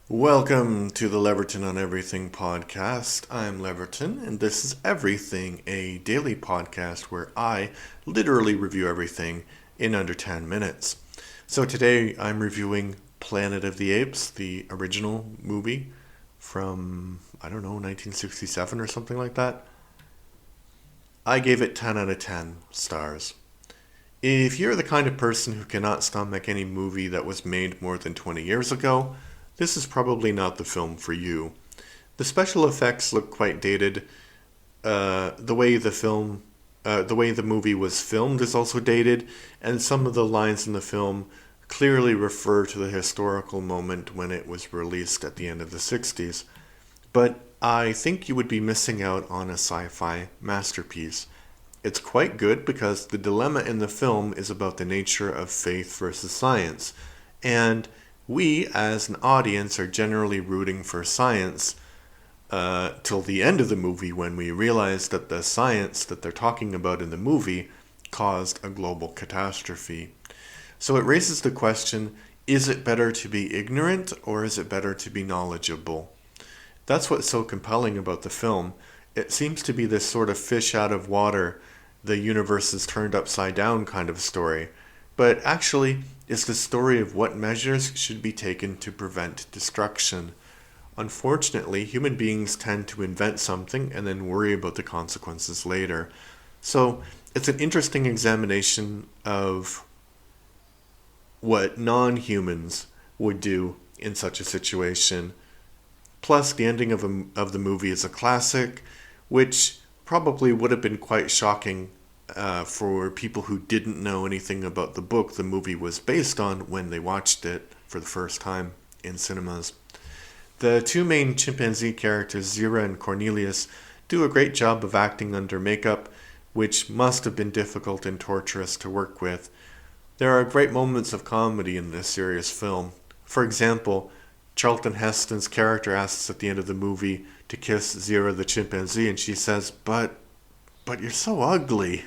Welcome to the Leverton on Everything podcast. I'm Leverton, and this is Everything, a daily podcast where I literally review everything in under 10 minutes. So today I'm reviewing Planet of the Apes, the original movie from, 1967 or something like that. I gave it 10 out of 10 stars. If you're the kind of person who cannot stomach any movie that was made more than 20 years ago, this is probably not the film for you. The special effects look quite dated. The way the movie was filmed is also dated, and some of the lines in the film clearly refer to the historical moment when it was released at the end of the 60s. But I think you would be missing out on a sci-fi masterpiece. It's quite good because the dilemma in the film is about the nature of faith versus science. And we, as an audience, are generally rooting for science till the end of the movie when we realize that the science that they're talking about in the movie caused a global catastrophe. So it raises the question, is it better to be ignorant or is it better to be knowledgeable? That's what's so compelling about the film. It seems to be this sort of fish out of water, the universe is turned upside down kind of story. But actually, it's the story of what measures should be taken to prevent destruction. Unfortunately, human beings tend to invent something and then worry about the consequences later. So, it's an interesting examination of what non-humans would do in such a situation. Plus, the ending of the movie is a classic, which probably would have been quite shocking for people who didn't know anything about the book the movie was based on when they watched it for the first time in cinemas. The two main chimpanzee characters, Zira and Cornelius, do a great job of acting under makeup, which must have been difficult and torturous to work with. There are great moments of comedy in this serious film. For example, Charlton Heston's character asks at the end of the movie to kiss Zira the chimpanzee, and she says, but you're so ugly.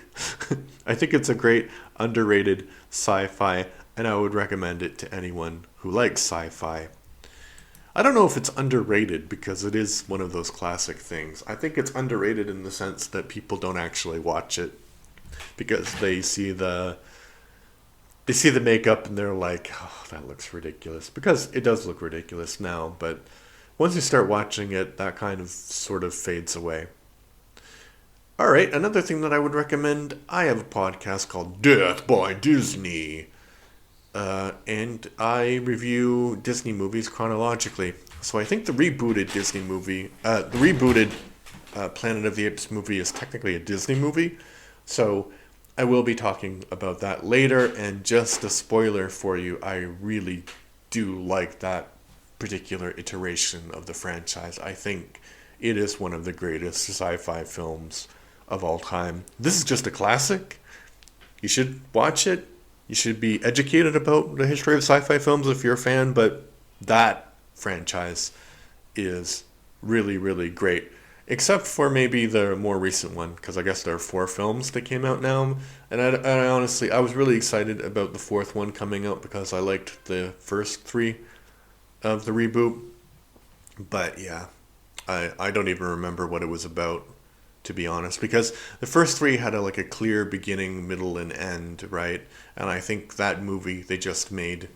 I think it's a great underrated sci-fi, and I would recommend it to anyone who likes sci-fi. I don't know if it's underrated because it is one of those classic things. I think it's underrated in the sense that people don't actually watch it because they see the makeup and they're like, "Oh, that looks ridiculous." Because it does look ridiculous now, but once you start watching it, that kind of sort of fades away. All right, another thing that I would recommend, I have a podcast called Death by Disney. And I review Disney movies chronologically. So I think the rebooted Planet of the Apes movie is technically a Disney movie. So I will be talking about that later. And just a spoiler for you, I really do like that particular iteration of the franchise. I think it is one of the greatest sci-fi films of all time. This is just a classic. You should watch it. You should be educated about the history of sci-fi films if you're a fan, but that franchise is really, really great. Except for maybe the more recent one, because I guess there are four films that came out now. And I honestly, I was really excited about the fourth one coming out because I liked the first three of the reboot. But yeah, I don't even remember what it was about, to be honest, because the first three had like a clear beginning, middle, and end, right? And I think that movie they just made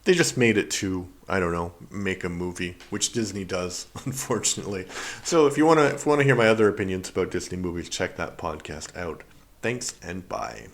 it to, I don't know, make a movie, which Disney does, unfortunately. So if you wanna hear my other opinions about Disney movies, check that podcast out. Thanks and bye.